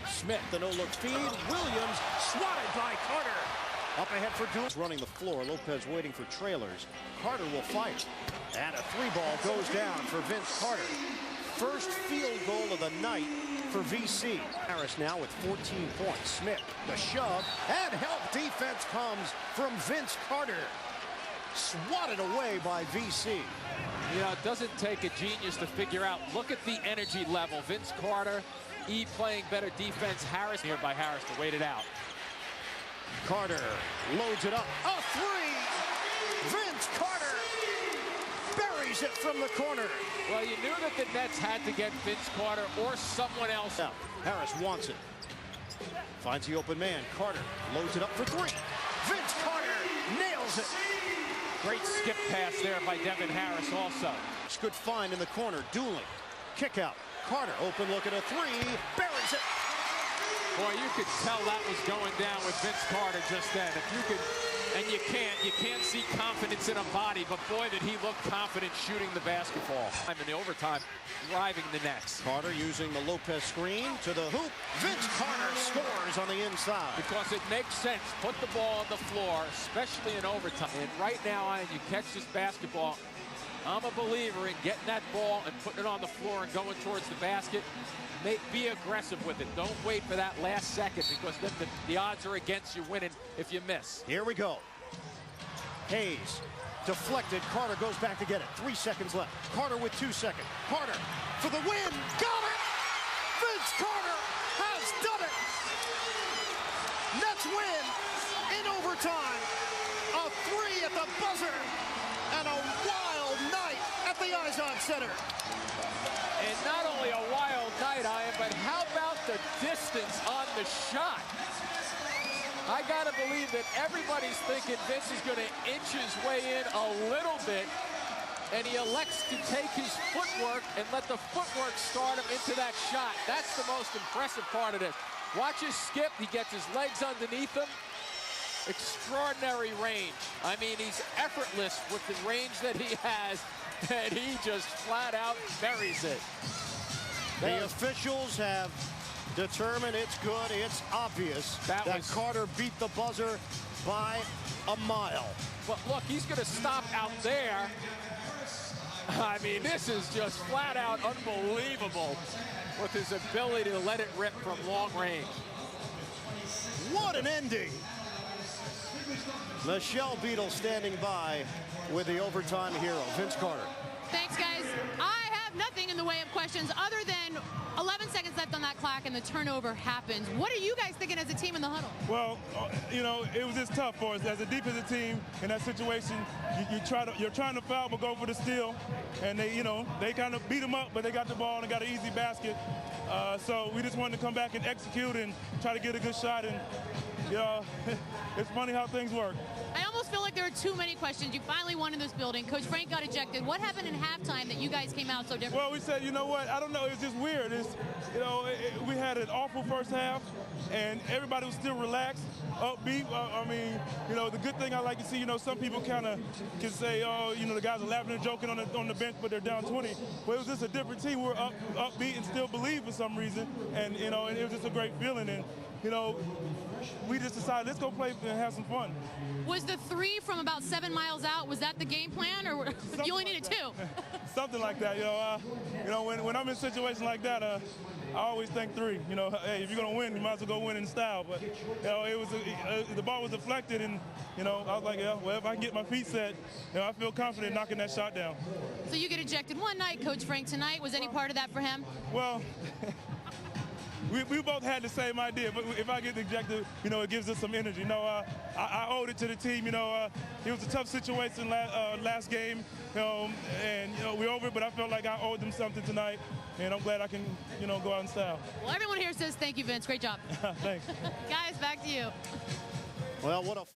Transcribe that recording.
Smith, the no-look feed. Williams swatted by Carter. Up ahead for Doolittle. Running the floor. Lopez waiting for trailers. Carter will fight. And a three ball goes down for Vince Carter. First field goal of the night for VC. Harris now with 14 points. Smith, the shove, and help defense comes from Vince Carter. Swatted away by VC. You know, it doesn't take a genius to figure out. Look at the energy level. Vince Carter, playing better defense. Harris here by Harris to wait it out. Carter loads it up. A three! Vince Carter buries it from the corner. Well, you knew that the Nets had to get Vince Carter or someone else out. Harris wants it. Finds the open man. Carter loads it up for three. Vince Carter nails it. Great skip pass there by Devin Harris also. Good find in the corner. Dooley. Kick out. Carter open look at a three. Buries it. Boy, you could tell that was going down with Vince Carter just then. If you could, and you can't see confidence in a body, but boy, did he look confident shooting the basketball. I'm in the overtime, driving the Nets. Carter using the Lopez screen to the hoop. Vince Carter scores on the inside. Because it makes sense. Put the ball on the floor, especially in overtime. And right now, you catch this basketball. I'm a believer in getting that ball and putting it on the floor and going towards the basket. Be aggressive with it. Don't wait for that last second, because then the odds are against you winning if you miss. Here we go. Hayes deflected. Carter goes back to get it. 3 seconds left. Carter with 2 seconds. Carter for the win. Got it! Vince Carter has done it! Nets win in overtime. A three at the buzzer and a wild night at the Izod Center. And not only a wild night, Ian, but how about the distance on the shot? I gotta believe that everybody's thinking Vince is gonna inch his way in a little bit, and he elects to take his footwork and let the footwork start him into that shot. That's the most impressive part of this. Watch his skip, he gets his legs underneath him. Extraordinary range. I mean, he's effortless with the range that he has, and he just flat out buries it. The officials have determined it's good. It's obvious that Carter beat the buzzer by a mile. But look, he's going to stop out there. I mean, this is just flat out unbelievable with his ability to let it rip from long range. What an ending. Michelle Beadle standing by with the overtime hero, Vince Carter. Thanks, guys. I have nothing in the way of questions other than 11 seconds left on that clock and the turnover happens. What are you guys thinking as a team in the huddle? Well, you know, it was just tough for us as a defensive team in that situation. You're trying to foul but go for the steal, and they kind of beat them up, but they got the ball and got an easy basket. So we just wanted to come back and execute and try to get a good shot. And it's funny how things work. I almost feel like there are too many questions. You finally won in this building. Coach Frank got ejected. What happened in halftime that you guys came out so different? Well, we said, you know what? I don't know. It's just weird. We had an awful first half, and everybody was still relaxed, upbeat. I mean, the good thing I like to see, some people kind of can say, oh, the guys are laughing and joking on the bench, but they're down 20. Well, it was just a different team. We were upbeat and still believe for some reason, and and it was just a great feeling. And we just decided, let's go play and have some fun. Was the three from about 7 miles out, was that the game plan, or you only needed 2? Something like that. When I'm in a situation like that, I always think 3. Hey, if you're gonna win, you might as well go win in style. But the ball was deflected, and I was like, well, if I can get my feet set, I feel confident knocking that shot down. So you get ejected one night, Coach Frank. Tonight, was any part of that for him? Well. We both had the same idea, but if I get ejected, it gives us some energy. I owed it to the team. It was a tough situation last game, and we're over it, but I felt like I owed them something tonight, and I'm glad I can, go out in style. Well, everyone here says thank you, Vince. Great job. Thanks. Guys, back to you. Well, what a